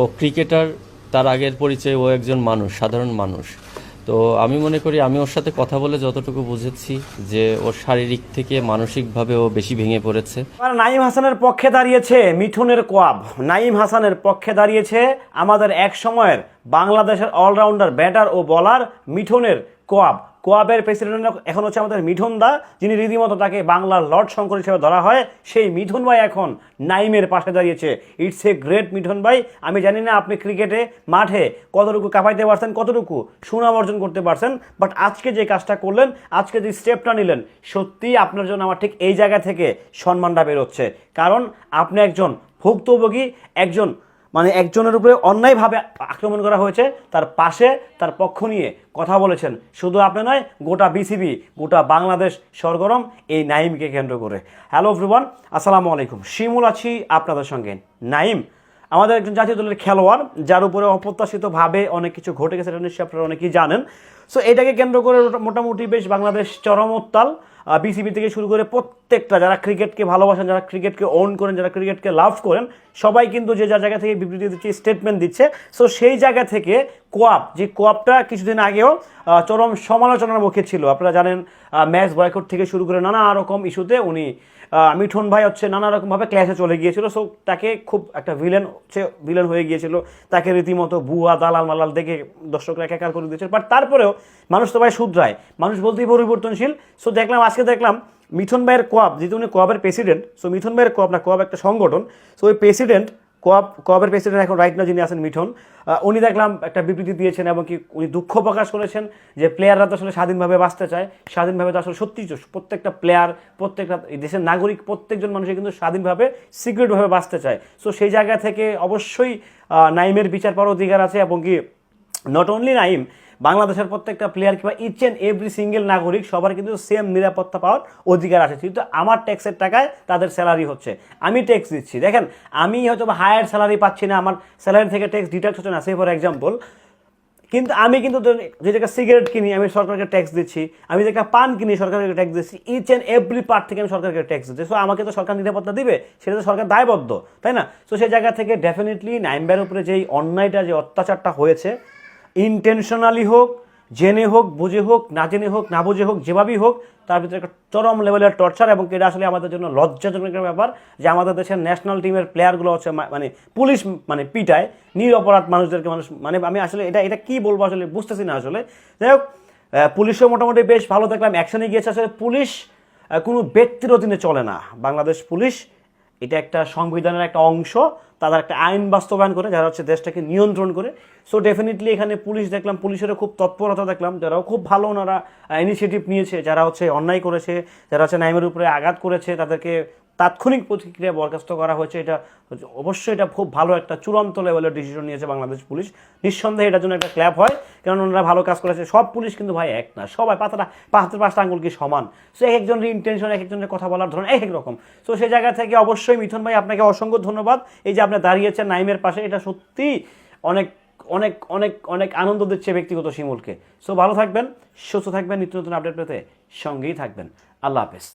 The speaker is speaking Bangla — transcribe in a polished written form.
ও ক্রিকেটার, তার আগের পরিচয় ও একজন মানুষ, সাধারণ মানুষ। তো আমি মনে করি আমি ওর সাথে কথা বলে যতটুকু বুঝেছি যে ওর শারীরিক থেকে মানসিকভাবে ও বেশি ভেঙে পড়েছে। নাঈম হাসানের পক্ষে দাঁড়িয়েছে মিঠুনের কোয়াব। নাঈম হাসানের পক্ষে দাঁড়িয়েছে আমাদের এক সময়ের বাংলাদেশের অলরাউন্ডার ব্যাটার ও বলার মিঠুনের কোয়াব। কোয়াবের প্রেসিডেন্ট এখন হচ্ছে আমাদের মিঠুন দা, যিনি রীতিমতো তাকে বাংলার লর্ড শঙ্কর হিসেবে ধরা হয়। সেই মিঠুন ভাই এখন নাঈমের পাশে দাঁড়িয়েছে। ইটস এ গ্রেট মিঠুন ভাই। আমি জানি না আপনি ক্রিকেটে মাঠে কতটুকু কাঁপাইতে পারছেন, কতটুকু সুনাম অর্জন করতে পারছেন, বাট আজকে যে কাজটা করলেন, আজকে যে স্টেপটা নিলেন, সত্যিই আপনার জন্য আমার ঠিক এই জায়গা থেকে সম্মানটা বেরোচ্ছে। কারণ আপনি একজন ভুক্তভোগী, একজন একজনের উপরে অন্যায়ভাবে আক্রমণ করা হয়েছে, তার পাশে তার পক্ষ নিয়ে কথা বলেছেন। শুধু আপনি নয়, গোটা বিসিবি, গোটা বাংলাদেশ সরগরম এই নাঈমকে কেন্দ্র করে। হ্যালো এভরিওয়ান, আসসালামু আলাইকুম। শিমুল আছি আপনাদের সঙ্গে। নাঈম আমাদের একজন জাতীয় দলের খেলোয়াড়, যার উপরে অপ্রত্যাশিতভাবে অনেক কিছু ঘটে গেছে, এটা নিশ্চয়ই আপনারা অনেকেই জানেন। সো এটাকে কেন্দ্র করে মোটামুটি বেশ বাংলাদেশ চরম উত্তাল। বিসিবি থেকে শুরু করে প্রত্যেকটা যারা ক্রিকেটকে ভালোবাসেন, যারা ক্রিকেটকে ওন করেন, যারা ক্রিকেটকে লাভ করেন, সবাই কিন্তু যে যার জায়গা থেকে বিবৃতি দিচ্ছে, স্টেটমেন্ট দিচ্ছে। সো সেই জায়গা থেকে কোয়াবটা কিছুদিন আগেও চরম সমালোচনার মুখে ছিল। আপনারা জানেন, ম্যাচ বয়কট থেকে শুরু করে নানা রকম ইস্যুতে উনি মিঠুন ভাই হচ্ছে নানা রকমভাবে ক্লাসে চলে গিয়েছিল। সো তাকে খুব একটা ভিলেন হয়ে গিয়েছিল। তাকে রীতিমতো বুয়া দালাল মালাল দেখে দর্শকরা একাকার করে দিয়েছিল। বাট তারপরেও মানুষ তো ভাই শুধরায়, মানুষ বলতেই পরিবর্তনশীল। সো আজকে দেখলাম মিঠুন ভাইয়ের কোয়াব, যেহেতু উনি কোয়াবের প্রেসিডেন্ট, সো মিঠুন ভাইয়ের কোয়াব একটা সংগঠন। সো ওই প্রেসিডেন্ট কোয়াবের প্রেসিডেন্ট এখন রাইট না যিনি আছেন মিঠুন, উনি দেখলাম একটা বিবৃতি দিয়েছেন এবং কি উনি দুঃখ প্রকাশ করেছেন যে প্লেয়াররা তো আসলে স্বাধীনভাবে বাঁচতে চায়। স্বাধীনভাবে তো আসলে সত্যি প্রত্যেকটা প্লেয়ার, প্রত্যেকটা দেশের নাগরিক, প্রত্যেকজন মানুষই কিন্তু স্বাধীনভাবে সিকিউরভাবে বাঁচতে চায়। সো সেই জায়গা থেকে অবশ্যই নাঈমের বিচার পাওয়ার অধিকার আছে এবং কি নট অনলি নাঈম, বাংলাদেশের প্রত্যেকটা প্লেয়ার কিংবা ইচ অ্যান্ড এভরি সিঙ্গেল নাগরিক সবার কিন্তু সেম নিরাপত্তা পাওয়ার অধিকার আছে। কিন্তু আমার ট্যাক্সের টাকায় তাদের স্যালারি হচ্ছে, আমি ট্যাক্স দিচ্ছি। দেখেন, আমি হয়তো হায়ার স্যালারি পাচ্ছি না, আমার স্যালারি থেকে ট্যাক্স ডিডাক্ট হচ্ছে না, সে ফর এক্সাম্পল, কিন্তু আমি কিন্তু যে জায়গায় সিগারেট কিনি আমি সরকারকে ট্যাক্স দিচ্ছি, আমি যে পান কিনি সরকারকে ট্যাক্স দিচ্ছি, ইচ অ্যান্ড এভরি পার্ট থেকে আমি সরকারকে ট্যাক্স দিচ্ছি। সো আমাকে তো সরকার নিরাপত্তা দিবে, সেটা তো সরকার দায়বদ্ধ, তাই না? সো সেই জায়গা থেকে ডেফিনেটলি নাঈমের উপরে যেই অন্যায়টা, যে অত্যাচারটা হয়েছে, ইন্টেনশনালি হোক, জেনে হোক, বুঝে হোক, না জেনে হোক, না বুঝে হোক, যেভাবেই হোক, তার ভিতরে একটা চরম লেভেলের টর্চার। এবং এটা আসলে আমাদের জন্য লজ্জাজনক একটা ব্যাপার যে আমাদের দেশের ন্যাশনাল টিমের প্লেয়ারগুলো হচ্ছে পুলিশ পিটায় নিরপরাধ মানুষদেরকে। আমি আসলে এটা কি বলবো আসলে বুঝতেছি না আসলে। যাই হোক, পুলিশও মোটামুটি বেশ ভালো দেখলাম, অ্যাকশনে গিয়েছে। আসলে পুলিশ কোনো ব্যক্তির অধীনে চলে না। বাংলাদেশ পুলিশ এটা একটা সংবিধানের একটা অংশ, তাদের একটা আইন বাস্তবায়ন করে, যারা হচ্ছে দেশটাকে নিয়ন্ত্রণ করে। সো ডেফিনেটলি এখানে পুলিশ দেখলাম, পুলিশেরও খুব তৎপরতা দেখলাম, যারাও খুব ভালো ওনারা ইনিশিয়েটিভ নিয়েছে, যারা হচ্ছে অন্যায় করেছে, যারা হচ্ছে নাঈমের উপরে আঘাত করেছে, তাদেরকে তাৎক্ষণিক প্রতিক্রিয়া বরখাস্ত করা হয়েছে। এটা অবশ্যই এটা খুব ভালো একটা চূড়ান্ত লেভেলের ডিসিশন নিয়েছে বাংলাদেশ পুলিশ। নিঃসন্দেহে এটার জন্য একটা ক্ল্যাপ হয়, কারণ ওনারা ভালো কাজ করেছে। সব পুলিশ কিন্তু ভাই এক না, সবাই পাঁচটা আঙ্গুল কি সমান। সো এক একজনের ইন্টেনশন, এক একজনের কথা বলার ধরন এক এক রকম। সো সেই জায়গা থেকে অবশ্যই মিঠুন ভাই আপনাকে অসংখ্য ধন্যবাদ। এই যে আপনি দাঁড়িয়েছেন নাঈমের পাশে, এটা সত্যি অনেক অনেক অনেক অনেক আনন্দ দিচ্ছে ব্যক্তিগত শিমুলকে। সো ভালো থাকবেন, সুস্থ থাকবেন, নিত্য নতুন আপডেট পেতে সঙ্গেই থাকবেন। আল্লাহ হাফেজ।